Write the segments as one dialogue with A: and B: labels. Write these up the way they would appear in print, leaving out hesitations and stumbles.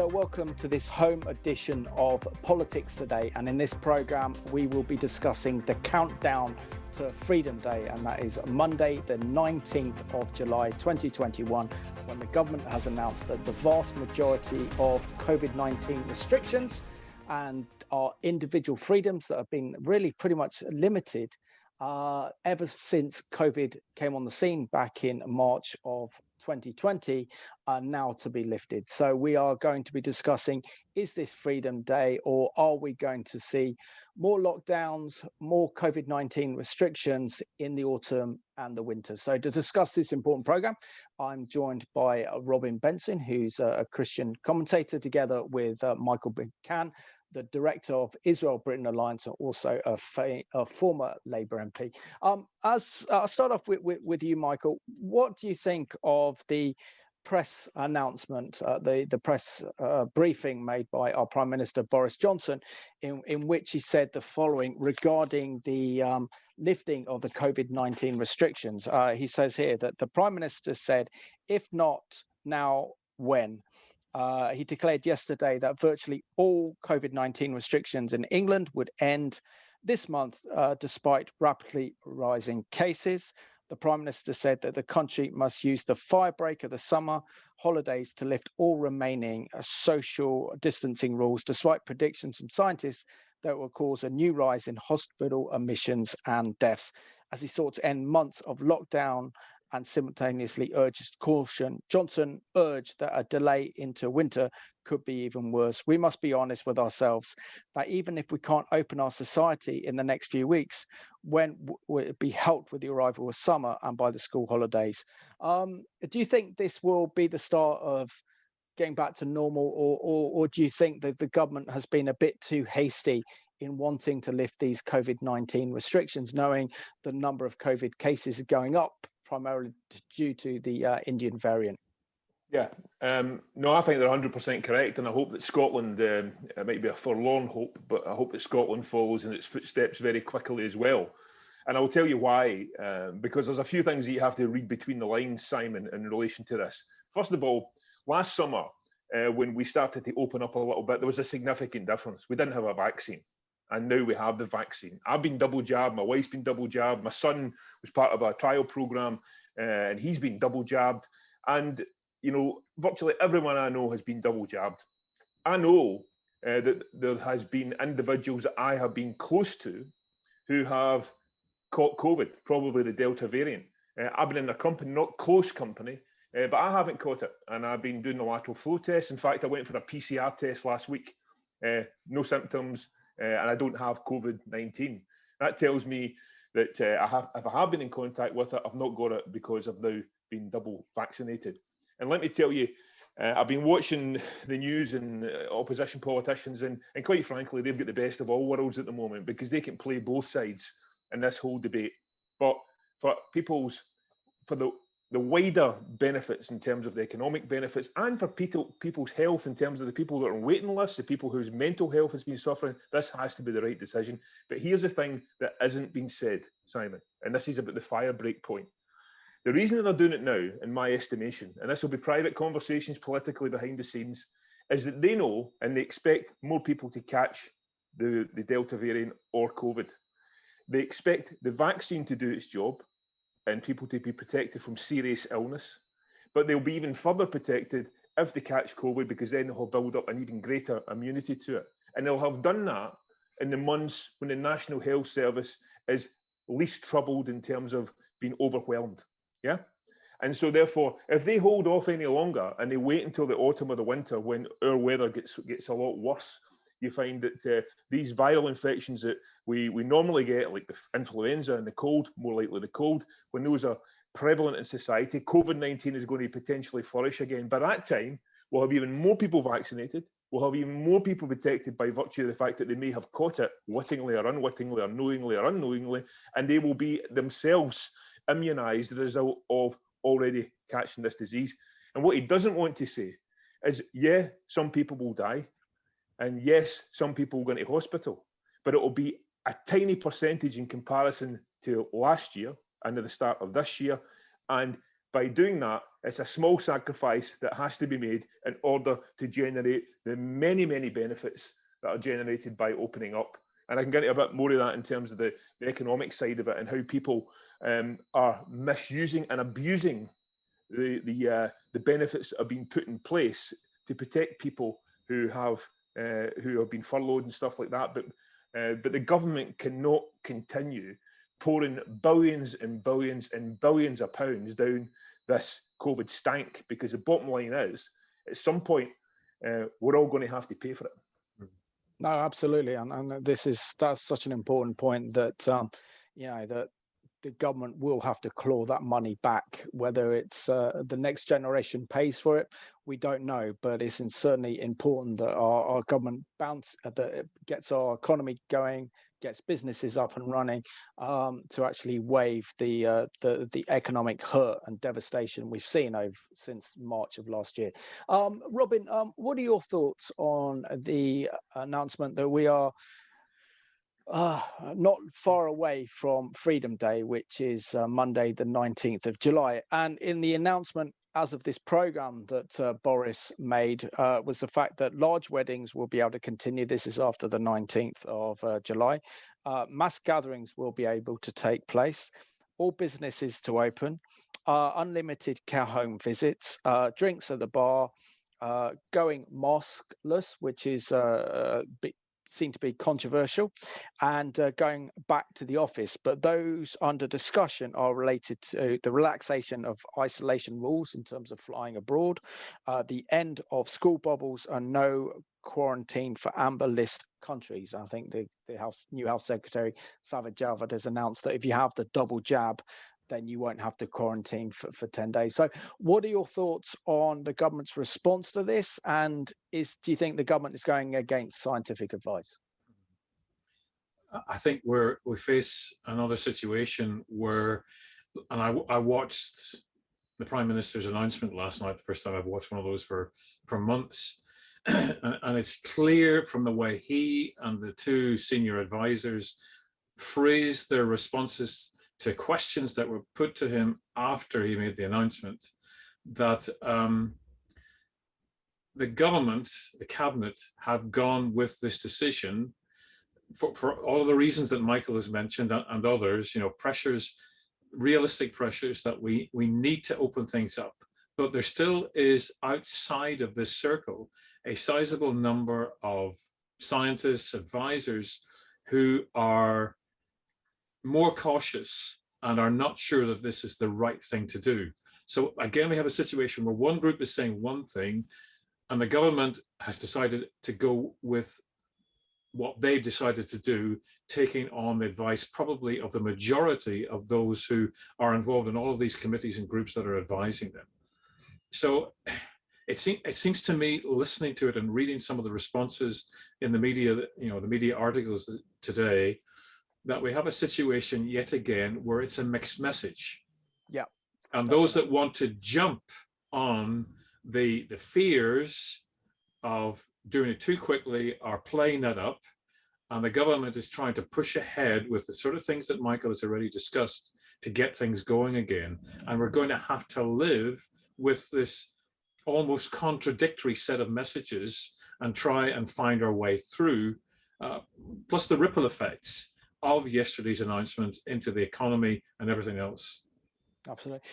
A: welcome to this home edition of Politics Today. And in this programme, we will be discussing the countdown to Freedom Day. And that is Monday, the 19th of July, 2021, when the government has announced that the vast majority of COVID-19 restrictions and our individual freedoms that have been really pretty much limited ever since COVID came on the scene back in March of 2020 are now to be lifted. So we are going to be discussing, is this Freedom Day, or are we going to see more lockdowns, more COVID-19 restrictions in the autumn and the winter? So to discuss this important program, I'm joined by Robin Benson, who's a Christian commentator, together with Michael McCann, the director of Israel-Britain Alliance, and also a former Labour MP. I'll start off with you, Michael. What do you think of the press announcement, the press briefing made by our Prime Minister Boris Johnson, in which he said the following regarding the lifting of the COVID-19 restrictions? He says here that the Prime Minister said, if not now, when? He declared yesterday that virtually all COVID-19 restrictions in England would end this month, despite rapidly rising cases. The Prime Minister said that the country must use the firebreak of the summer holidays to lift all remaining social distancing rules, despite predictions from scientists that will cause a new rise in hospital admissions and deaths. As he sought to end months of lockdown and simultaneously urged caution, Johnson urged that a delay into winter could be even worse. We must be honest with ourselves that even if we can't open our society in the next few weeks, when will it be helped with the arrival of summer and by the school holidays? Do you think this will be the start of getting back to normal, or do you think that the government has been a bit too hasty in wanting to lift these COVID-19 restrictions, knowing the number of COVID cases are going up, primarily due to the Indian variant?
B: Yeah, no, I think they're 100% correct, and I hope that Scotland, it might be a forlorn hope, but I hope that Scotland follows in its footsteps very quickly as well. And I will tell you why, because there's a few things that you have to read between the lines, Simon, in relation to this. First of all, last summer, when we started to open up a little bit, there was a significant difference. We didn't have a vaccine, and now we have the vaccine. I've been double jabbed, my wife's been double jabbed, my son was part of a trial program, and he's been double jabbed. And you know, virtually everyone I know has been double jabbed. I know that there has been individuals that I have been close to who have caught COVID, probably the Delta variant. I've been in their company, not close company, but I haven't caught it. And I've been doing the lateral flow test. In fact, I went for a PCR test last week. No symptoms, and I don't have COVID-19. That tells me that if I have been in contact with it, I've not got it because I've now been double vaccinated. And let me tell you, I've been watching the news and opposition politicians, and quite frankly, they've got the best of all worlds at the moment because they can play both sides in this whole debate. But for the wider benefits in terms of the economic benefits, and for people's health in terms of the people that are on waiting lists, the people whose mental health has been suffering, this has to be the right decision. But here's the thing that isn't being said, Simon, and this is about the fire break point. The reason that they're doing it now, in my estimation, and this will be private conversations politically behind the scenes, is that they know and they expect more people to catch the Delta variant or COVID. They expect the vaccine to do its job and people to be protected from serious illness, but they'll be even further protected if they catch COVID, because then they'll build up an even greater immunity to it. And they'll have done that in the months when the National Health Service is least troubled in terms of being overwhelmed. Yeah. And so therefore, if they hold off any longer and they wait until the autumn or the winter when our weather gets a lot worse, you find that these viral infections that we normally get, like the influenza and the cold, more likely the cold, when those are prevalent in society, COVID-19 is going to potentially flourish again. By that time, we'll have even more people vaccinated. We'll have even more people protected by virtue of the fact that they may have caught it wittingly or unwittingly or knowingly or unknowingly, and they will be themselves immunised as a result of already catching this disease. And what he doesn't want to say is, yeah, some people will die, and yes, some people will go into hospital, but it will be a tiny percentage in comparison to last year and at the start of this year. And by doing that, it's a small sacrifice that has to be made in order to generate the many, many benefits that are generated by opening up. And I can get into a bit more of that in terms of the economic side of it and how people are misusing and abusing the benefits that are being put in place to protect people who have been furloughed and stuff like that. But the government cannot continue pouring billions and billions and billions of pounds down this COVID stank, because the bottom line is, at some point, we're all going to have to pay for it.
A: No, absolutely, and that's such an important point that that the government will have to claw that money back. Whether it's the next generation pays for it, we don't know, but it's certainly important that our government that it gets our economy going, gets businesses up and running, to actually waive the economic hurt and devastation we've seen since March of last year. Robin, what are your thoughts on the announcement that we are not far away from Freedom Day, which is Monday, the 19th of July. And in the announcement, as of this program that Boris made, was the fact that large weddings will be able to continue. This is after the 19th of July. Mass gatherings will be able to take place. All businesses to open. Unlimited care home visits. Drinks at the bar. Going maskless, which is seen to be controversial, and going back to the office. But those under discussion are related to the relaxation of isolation rules in terms of flying abroad, the end of school bubbles, and no quarantine for amber list countries. I think the new Health Secretary, Sajid Javid, has announced that if you have the double jab, then you won't have to quarantine for 10 days. So what are your thoughts on the government's response to this? And do you think the government is going against scientific advice?
C: I think we face another situation where, and I watched the Prime Minister's announcement last night, the first time I've watched one of those for months. And it's clear from the way he and the two senior advisors phrased their responses to questions that were put to him after he made the announcement, that the government, the cabinet, have gone with this decision for all of the reasons that Michael has mentioned and others, pressures, realistic pressures that we need to open things up. But there still is, outside of this circle, a sizable number of scientists, advisors who are more cautious and are not sure that this is the right thing to do. So again, we have a situation where one group is saying one thing and the government has decided to go with what they've decided to do, taking on the advice probably of the majority of those who are involved in all of these committees and groups that are advising them. So it seems to me, listening to it and reading some of the responses in the media, the media articles today, that we have a situation yet again where it's a mixed message.
A: Yeah.
C: And those that want to jump on the fears of doing it too quickly are playing that up. And the government is trying to push ahead with the sort of things that Michael has already discussed to get things going again. And we're going to have to live with this almost contradictory set of messages and try and find our way through, plus the ripple effects of yesterday's announcements into the economy and everything else.
A: Absolutely.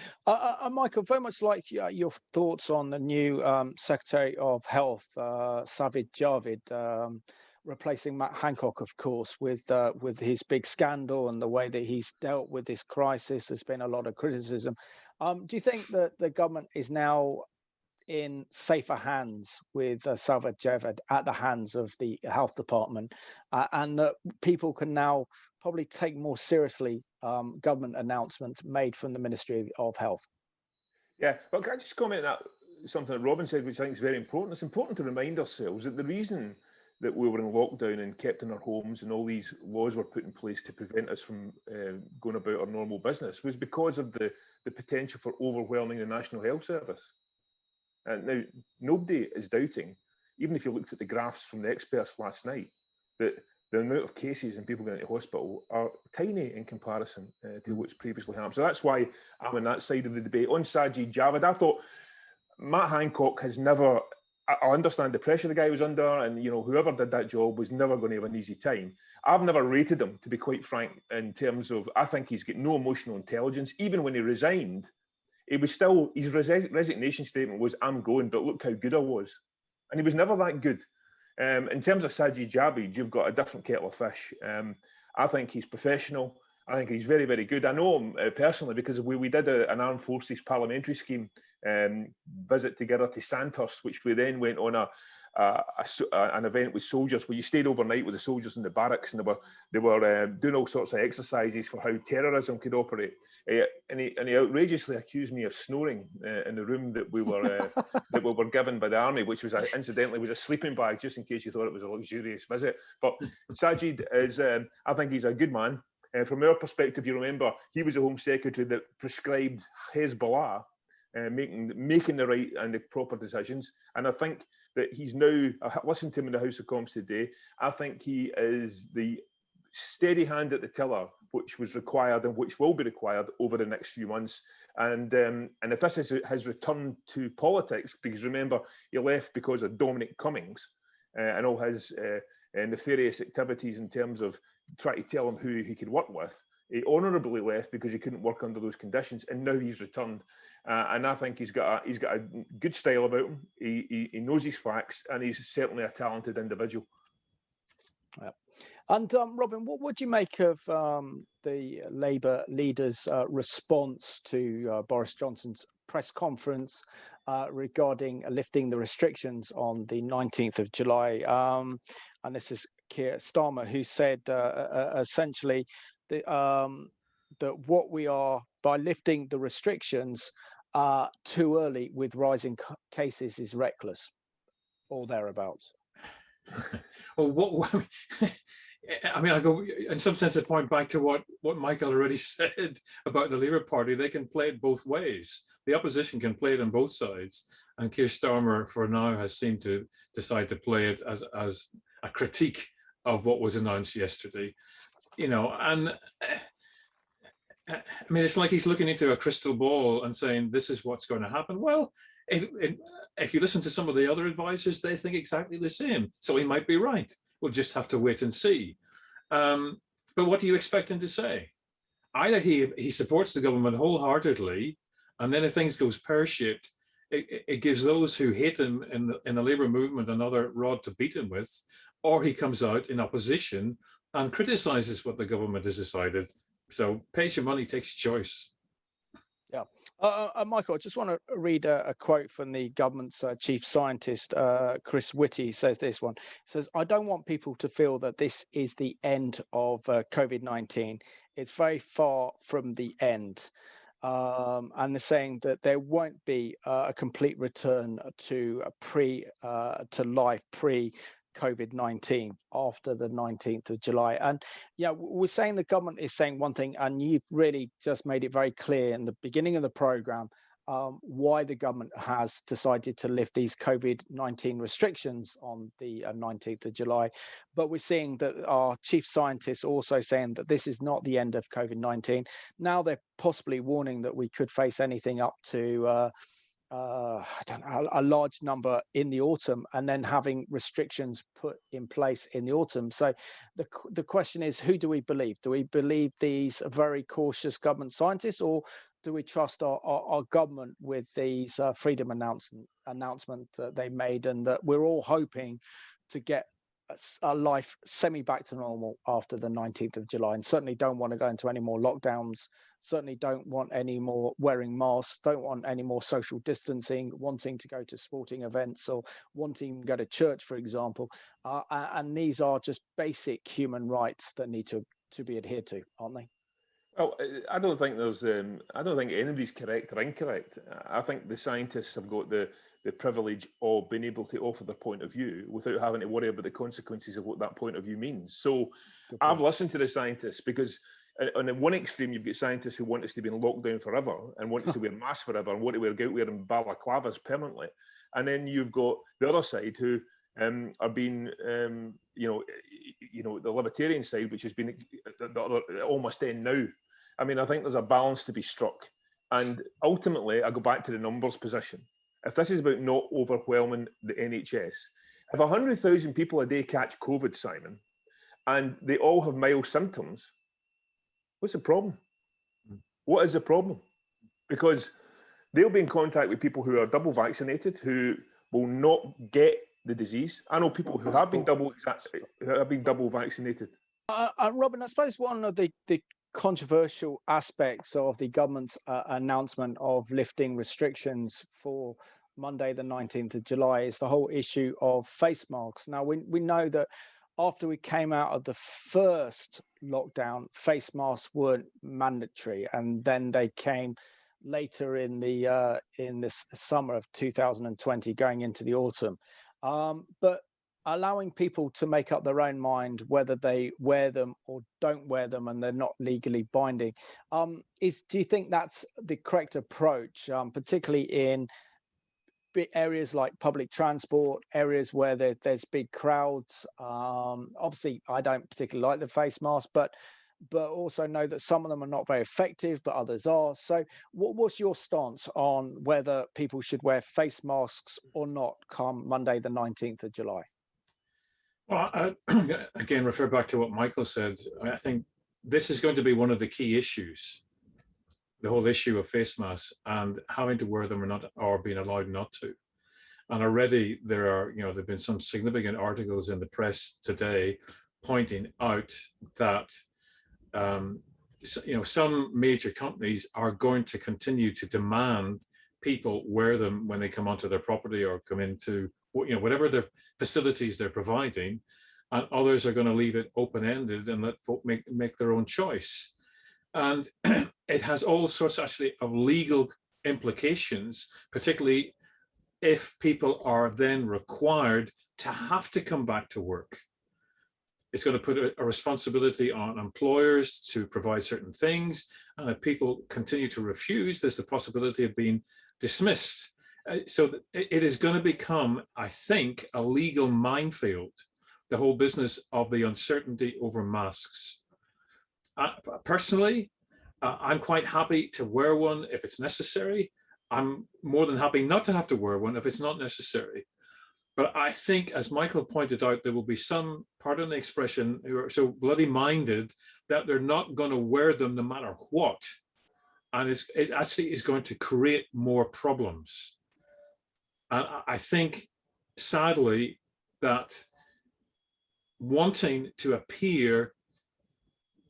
A: Michael, very much like your thoughts on the new Secretary of Health, Sajid Javid, replacing Matt Hancock, of course, with his big scandal and the way that he's dealt with this crisis. There's been a lot of criticism. Do you think that the government is now in safer hands with Sajid Javid at the hands of the health department, and that people can now probably take more seriously government announcements made from the Ministry of Health?
B: Yeah, well, can I just comment on that, something that Robin said, which I think is very important. It's important to remind ourselves that the reason that we were in lockdown and kept in our homes and all these laws were put in place to prevent us from going about our normal business was because of the potential for overwhelming the National Health Service. And now, nobody is doubting, even if you looked at the graphs from the experts last night, that the amount of cases and people going into hospital are tiny in comparison to what's previously happened. So that's why I'm on that side of the debate. On Sajid Javid, I thought Matt Hancock has never, I understand the pressure the guy was under, and whoever did that job was never going to have an easy time. I've never rated him, to be quite frank, in terms of, I think he's got no emotional intelligence. Even when he resigned, it was still, his resignation statement was, "I'm going, but look how good I was." And he was never that good. In terms of Sajid Javid, you've got a different kettle of fish. I think he's professional. I think he's very, very good. I know him personally because we did an Armed Forces Parliamentary Scheme visit together to Sandhurst, which we then went on an event with soldiers where you stayed overnight with the soldiers in the barracks, and they were doing all sorts of exercises for how terrorism could operate. And he outrageously accused me of snoring in the room that we were given by the army, which was incidentally was a sleeping bag, just in case you thought it was a luxurious visit. But Sajid is, I think he's a good man. From our perspective, you remember he was the Home Secretary that prescribed Hezbollah making the right and the proper decisions. And I think that he's now, I listened to him in the House of Commons today, I think he is the steady hand at the tiller, which was required and which will be required over the next few months. And if this is his return to politics, because remember, he left because of Dominic Cummings and all his nefarious activities in terms of trying to tell him who he could work with. He honourably left because he couldn't work under those conditions, and now he's returned. And I think he's got a good style about him. He knows his facts, and he's certainly a talented individual.
A: Yeah. And Robin, what do you make of the Labour leader's response to Boris Johnson's press conference regarding lifting the restrictions on the 19th of July? And this is Keir Starmer, who said essentially that what we are, by lifting the restrictions too early with rising cases, is reckless, or thereabouts.
C: Well, I mean, I go in some sense. I point back to what Michael already said about the Labour Party. They can play it both ways. The opposition can play it on both sides, and Keir Starmer, for now, has seemed to decide to play it as a critique of what was announced yesterday. And I mean, it's like he's looking into a crystal ball and saying, "This is what's going to happen." Well, if you listen to some of the other advisors, they think exactly the same. So he might be right. We'll just have to wait and see. But what do you expect him to say? Either he supports the government wholeheartedly, and then if things goes pear-shaped, it gives those who hate him in the Labour movement another rod to beat him with, or he comes out in opposition and criticises what the government has decided. So pays your money, takes your choice.
A: Yeah. Michael, I just want to read a quote from the government's chief scientist, Chris Whitty. Says this one. It says, "I don't want people to feel that this is the end of COVID-19. It's very far from the end." And they're saying that there won't be a complete return to life pre-COVID-19 after the 19th of July. And we're saying the government is saying one thing, and you've really just made it very clear in the beginning of the program why the government has decided to lift these COVID-19 restrictions on the 19th of July. But we're seeing that our chief scientists also saying that this is not the end of COVID-19. Now they're possibly warning that we could face anything up to a large number in the autumn, and then having restrictions put in place in the autumn. So the question is, who do we believe? Do we believe these very cautious government scientists, or do we trust our government with these freedom announcement that they made, and that we're all hoping to get a life semi back to normal after the 19th of July, and certainly don't want to go into any more lockdowns, certainly don't want any more wearing masks, don't want any more social distancing, wanting to go to sporting events or wanting to go to church, for example. And these are just basic human rights that need to be adhered to, aren't they?
B: Well, I don't think anybody's correct or incorrect. I think the scientists have got the privilege of being able to offer their point of view without having to worry about the consequences of what that point of view means. So I've listened to the scientists, because on the one extreme, you've got scientists who want us to be in lockdown forever and want us to wear masks forever and want to wear out wearing balaclavas permanently. And then you've got the other side who are being, the libertarian side, which has been almost end now. I mean, I think there's a balance to be struck. And ultimately, I go back to the numbers position. If this is about not overwhelming the NHS, if 100,000 people a day catch COVID, Simon, and they all have mild symptoms, what's the problem? What is the problem? Because they'll be in contact with people who are double vaccinated, who will not get the disease. I know people who have been double vaccinated.
A: Robin, I suppose one of the controversial aspects of the government's announcement of lifting restrictions for Monday, the 19th of July, is the whole issue of face masks. Now, we know that after we came out of the first lockdown, face masks weren't mandatory, and then they came later in this summer of 2020, going into the autumn. But allowing people to make up their own mind whether they wear them or don't wear them, and they're not legally binding, do you think that's the correct approach, particularly in areas like public transport, areas where there's big crowds? Obviously, I don't particularly like the face mask, but also know that some of them are not very effective, but others are. So what's your stance on whether people should wear face masks or not come Monday, the 19th of July?
C: Well, I, again, refer back to what Michael said. I think this is going to be one of the key issues, the whole issue of face masks and having to wear them or not, or being allowed not to. And already there have been some significant articles in the press today pointing out that some major companies are going to continue to demand people wear them when they come onto their property or come into whatever their facilities they're providing, and others are going to leave it open-ended and let folk make their own choice. And it has all sorts actually of legal implications, particularly if people are then required to have to come back to work. It's going to put a responsibility on employers to provide certain things, and if people continue to refuse, there's the possibility of being dismissed. So it is going to become, I think, a legal minefield, the whole business of the uncertainty over masks. Personally, I'm quite happy to wear one if it's necessary. I'm more than happy not to have to wear one if it's not necessary. But I think, as Michael pointed out, there will be some, pardon the expression, who are so bloody minded that they're not going to wear them no matter what. And it actually is going to create more problems. And I think, sadly, that wanting to appear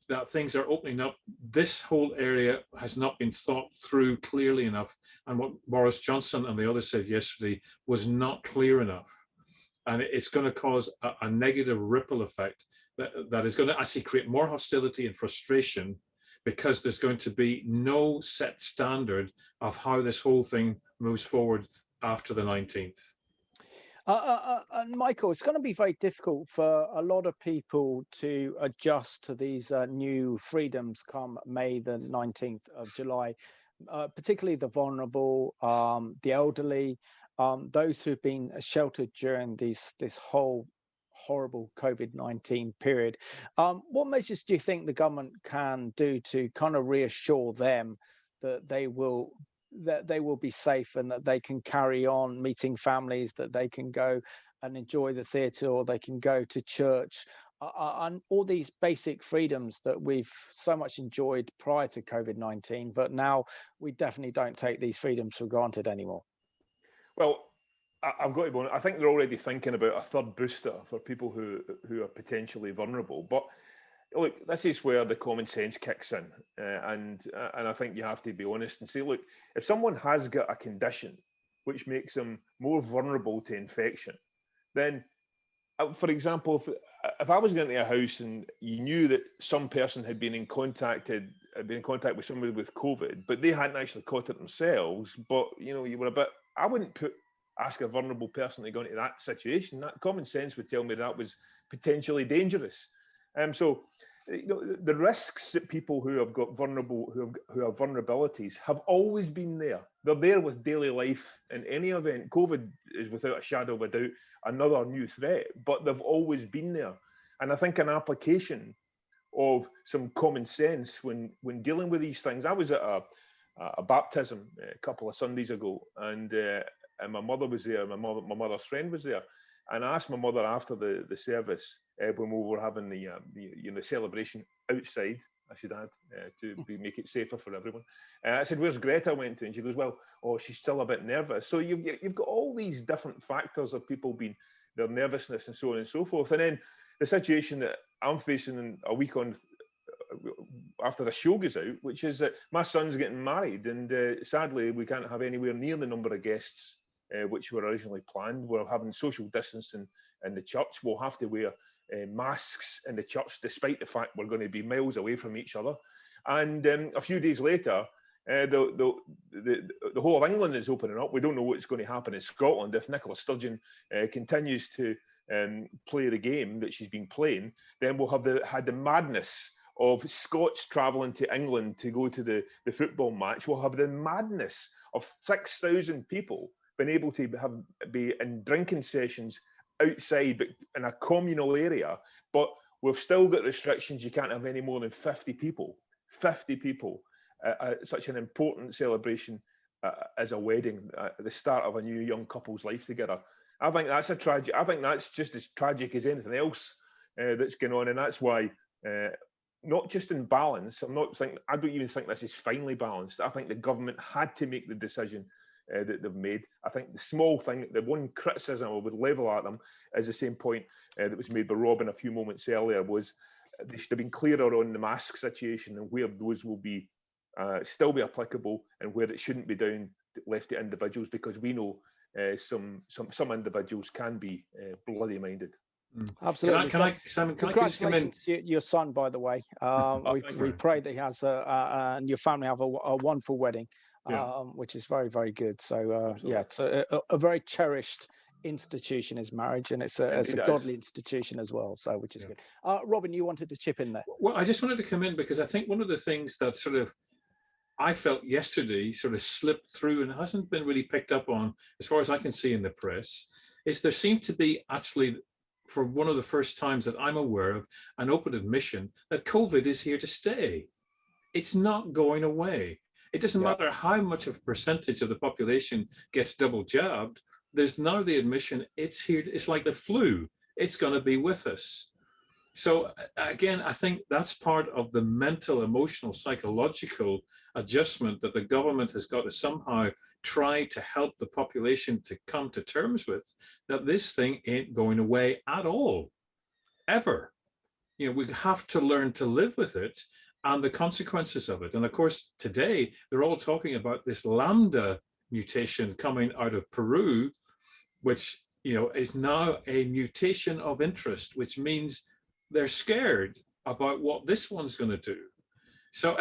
C: that things are opening up, this whole area has not been thought through clearly enough. And what Boris Johnson and the others said yesterday was not clear enough. And it's going to cause a negative ripple effect that is going to actually create more hostility and frustration, because there's going to be no set standard of how this whole thing moves forward after the 19th.
A: And Michael, it's going to be very difficult for a lot of people to adjust to these new freedoms come May the 19th of July, particularly the vulnerable, the elderly, those who've been sheltered during this whole horrible COVID-19 period. What measures do you think the government can do to kind of reassure them that they will be safe and that they can carry on meeting families, that they can go and enjoy the theatre, or they can go to church, and all these basic freedoms that we've so much enjoyed prior to COVID-19, but now we definitely don't take these freedoms for granted anymore?
B: Well, I've got to be honest, I think they're already thinking about a third booster for people who are potentially vulnerable. But look, this is where the common sense kicks in, and I think you have to be honest and say, look, if someone has got a condition which makes them more vulnerable to infection, then, for example, if I was going to a house and you knew that some person had been in contact with somebody with COVID, but they hadn't actually caught it themselves, but you were a bit, I wouldn't ask a vulnerable person to go into that situation. That common sense would tell me that was potentially dangerous. So, the risks that people who have got who have vulnerabilities have always been there. They're there with daily life in any event. COVID is, without a shadow of a doubt, another new threat, but they've always been there. And I think an application of some common sense when dealing with these things. I was at a baptism a couple of Sundays ago, and my mother was there. My mother's friend was there, and I asked my mother after the service when we were having the celebration outside, I should add, to make it safer for everyone. I said, "Where's Greta went to?" And she goes, "Well, oh, she's still a bit nervous." So you've got all these different factors of people being their nervousness and so on and so forth, and then the situation that I'm facing in a week on after the show goes out, which is that my son's getting married, and sadly we can't have anywhere near the number of guests which were originally planned. We're having social distancing in the church. We'll have to wear masks in the church, despite the fact we're going to be miles away from each other. And a few days later, the whole of England is opening up. We don't know what's going to happen in Scotland if Nicola Sturgeon continues to play the game that she's been playing. Then we'll have had the madness of Scots travelling to England to go to the football match. We'll have the madness of 6,000 people being able to be in drinking sessions outside, but in a communal area. But we've still got restrictions. You can't have any more than 50 people. 50 people at such an important celebration as a wedding, the start of a new young couple's life together. I think that's a tragic. I think that's just as tragic as anything else that's going on, and that's why. Not just in balance. I don't even think this is finely balanced. I think the government had to make the decision that they've made. I think the small thing, the one criticism I would level at them is the same point that was made by Robin a few moments earlier, was they should have been clearer on the mask situation and where those will be still be applicable and where it shouldn't be left to individuals, because we know some individuals can be bloody minded.
A: Absolutely.
C: Simon,
A: congratulations to your son, by the way. We pray that he has and your family have a wonderful wedding, which is very, very good. So it's a very cherished institution is marriage, and it's a godly institution as well. So which is good. Robin, you wanted to chip in there?
C: Well, I just wanted to come in because I think one of the things that sort of I felt yesterday sort of slipped through and hasn't been really picked up on, as far as I can see in the press, is there seemed to be actually, for one of the first times that I'm aware of, an open admission that COVID is here to stay. It's not going away. It doesn't matter how much of a percentage of the population gets double jabbed. There's now the admission it's here. It's like the flu. It's going to be with us. So again, I think that's part of the mental, emotional, psychological adjustment that the government has got to somehow try to help the population to come to terms with, that this thing ain't going away at all, ever. You know, we have to learn to live with it and the consequences of it. And of course, today, they're all talking about this Lambda mutation coming out of Peru, which, you know, is now a mutation of interest, which means they're scared about what this one's going to do. So,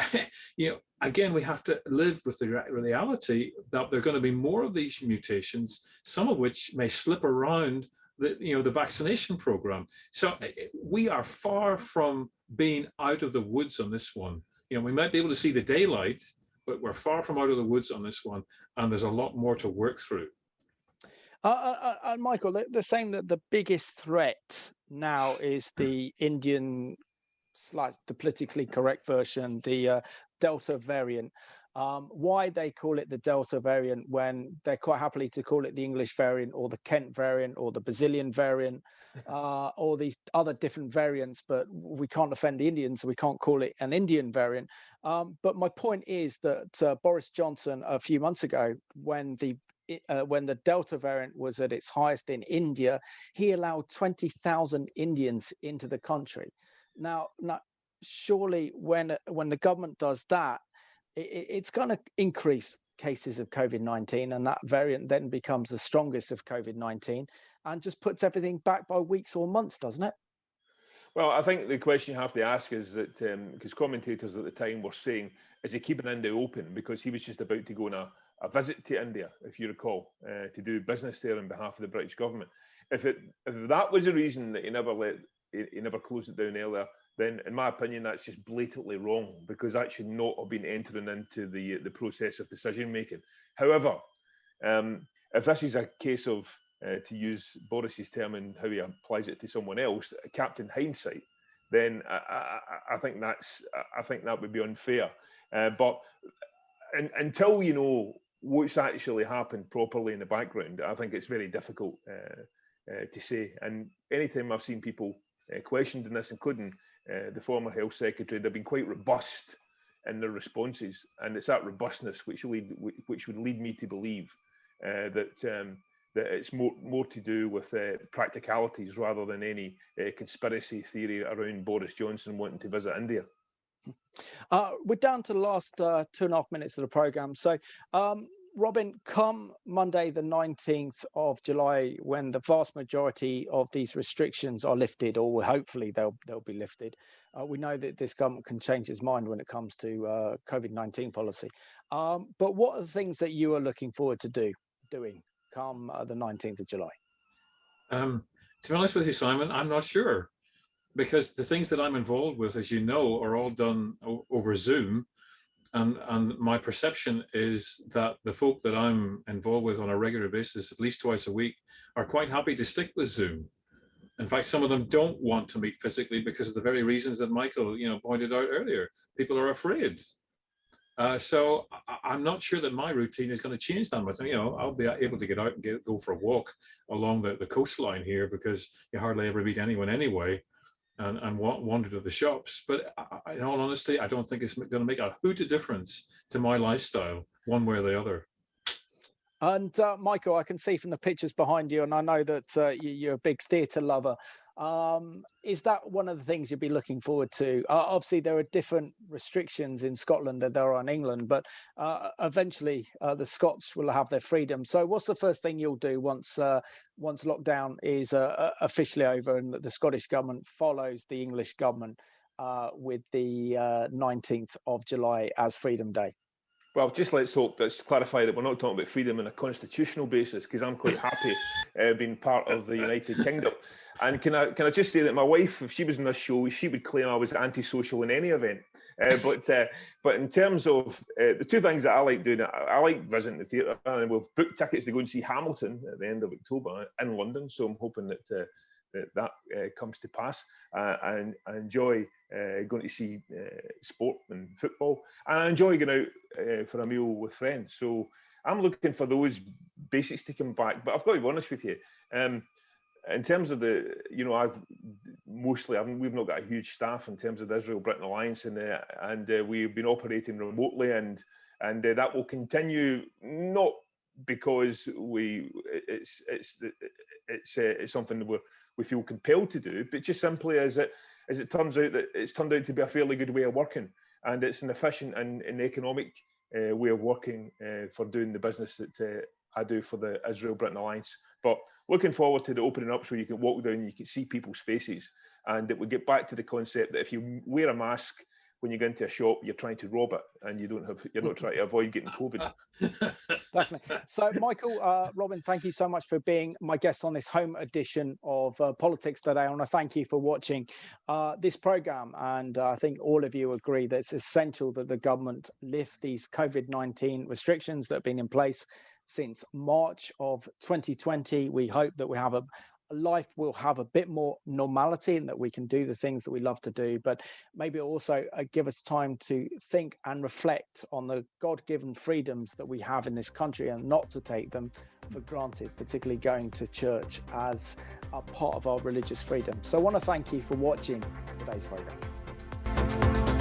C: you know, again, we have to live with the reality that there are going to be more of these mutations, some of which may slip around the vaccination program. So we are far from being out of the woods on this one. You know, we might be able to see the daylight, but we're far from out of the woods on this one, and there's a lot more to work through.
A: Michael, they're saying that the biggest threat now is the Indian, the politically correct version, the Delta variant. Why they call it the Delta variant when they're quite happily to call it the English variant or the Kent variant or the Brazilian variant or these other different variants, but we can't offend the Indians, so we can't call it an Indian variant. But my point is that Boris Johnson a few months ago, when the Delta variant was at its highest in India, he allowed 20,000 Indians into the country. Now, surely when the government does that, it's going to increase cases of COVID-19, and that variant then becomes the strongest of COVID-19 and just puts everything back by weeks or months, doesn't it?
B: Well, I think the question you have to ask is that, because commentators at the time were saying, is he keeping India open? Because he was just about to go on a visit to India, if you recall, to do business there on behalf of the British government. If that was the reason that he never closed it down earlier, then in my opinion, that's just blatantly wrong, because that should not have been entering into the process of decision making. However, if this is a case of to use Boris's term and how he applies it to someone else, Captain Hindsight, then I think that would be unfair. But until you know what's actually happened properly in the background, I think it's very difficult to say. And anytime I've seen people questioned in this, including the former health secretary, they've been quite robust in their responses, and it's that robustness which would lead me to believe that it's more to do with practicalities rather than any conspiracy theory around Boris Johnson wanting to visit India.
A: We're down to the last 2.5 minutes of the programme. So, Robin, come Monday, the 19th of July, when the vast majority of these restrictions are lifted, or hopefully they'll be lifted, we know that this government can change its mind when it comes to Covid-19 policy. But what are the things that you are looking forward to doing come the 19th of July?
C: To be honest with you, Simon, I'm not sure, because the things that I'm involved with, as you know, are all done over Zoom. And my perception is that the folk that I'm involved with on a regular basis, at least twice a week, are quite happy to stick with Zoom. In fact, some of them don't want to meet physically because of the very reasons that Michael, pointed out earlier. People are afraid. So I'm not sure that my routine is going to change that much. I'll be able to get out and go for a walk along the coastline here, because you hardly ever meet anyone anyway. And wander to the shops. But in all honesty, I don't think it's going to make a hoot of difference to my lifestyle, one way or the other.
A: And Michael, I can see from the pictures behind you, and I know that you're a big theatre lover. Is that one of the things you'd be looking forward to? Obviously, there are different restrictions in Scotland than there are in England, but eventually the Scots will have their freedom. So what's the first thing you'll do once lockdown is officially over and the Scottish government follows the English government with the 19th of July as Freedom Day?
B: Well, let's clarify that we're not talking about freedom on a constitutional basis, because I'm quite happy being part of the United Kingdom. And can I just say that my wife, if she was in this show, she would claim I was antisocial in any event. But in terms of the two things that I like doing, I like visiting the theatre, and we've booked tickets to go and see Hamilton at the end of October in London. So I'm hoping that comes to pass. And I enjoy going to see sport and football, and I enjoy going out for a meal with friends. So I'm looking for those basics to come back. But I've got to be honest with you, in terms of we've not got a huge staff in terms of the Israel-Britain alliance, and we've been operating remotely, and that will continue, not because it's something that we feel compelled to do, but just simply as it turns out that it's turned out to be a fairly good way of working, and it's an efficient and economic way of working for doing the business that I do for the Israel-Britain alliance. But looking forward to the opening up, so you can walk down and you can see people's faces, and that we get back to the concept that if you wear a mask when you go into a shop, you're trying to rob it, and you're not trying to avoid getting COVID.
A: Definitely. So, Michael, Robin, thank you so much for being my guest on this home edition of Politics Today. I want to thank you for watching this program, and I think all of you agree that it's essential that the government lift these COVID-19 restrictions that have been in place since March of 2020. We hope that we have life will have a bit more normality, and that we can do the things that we love to do, but maybe also give us time to think and reflect on the God-given freedoms that we have in this country, and not to take them for granted, particularly going to church as a part of our religious freedom. So I want to thank you for watching today's program.